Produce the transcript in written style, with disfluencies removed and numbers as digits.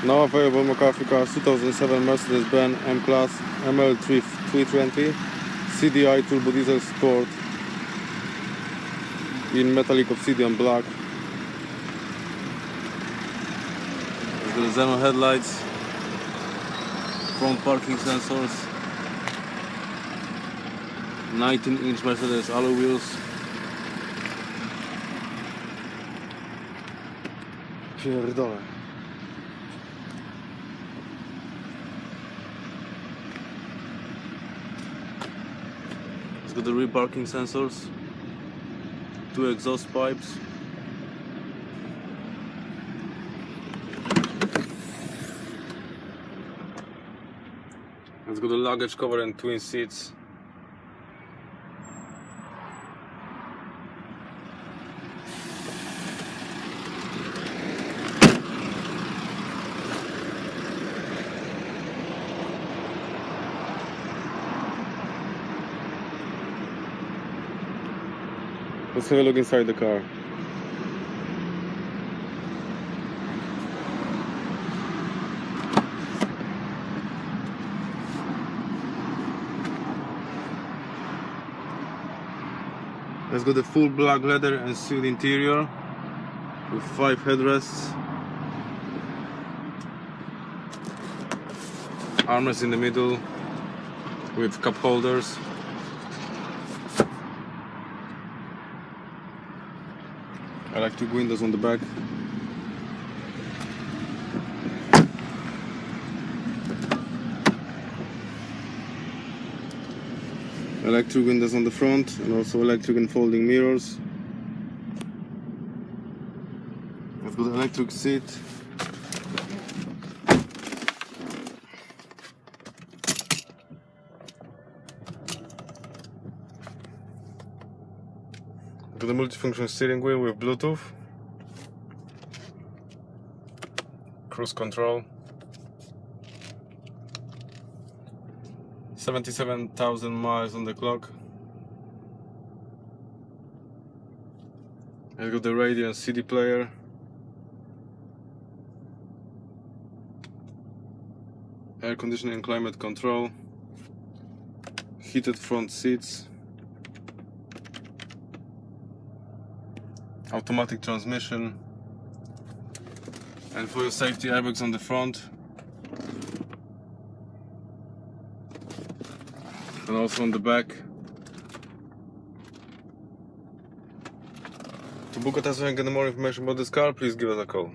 Now available McCarthy cars 2007 Mercedes-Benz M-Class ML320 CDI Turbo Diesel Sport in metallic Obsidian black. It's got xenon headlights, front parking sensors, 19-inch Mercedes alloy wheels. Pierdolę. It's got the rear parking sensors, 2 exhaust pipes, it's got a luggage cover and twin seats. Let's have a look inside the car. It's got a full black leather and Suede interior with 5 headrests, armrest in the middle with cup holders, electric windows on the back, electric windows on the front, and also electric and folding mirrors. I've got an electric seat, got a multifunction steering wheel with Bluetooth, cruise control, 77,000 miles on the clock. I've got the radio and CD player, air conditioning and climate control, heated front seats, automatic transmission, and for your safety, airbags on the front and also on the back. To book a test and get more information about this car, please give us a call.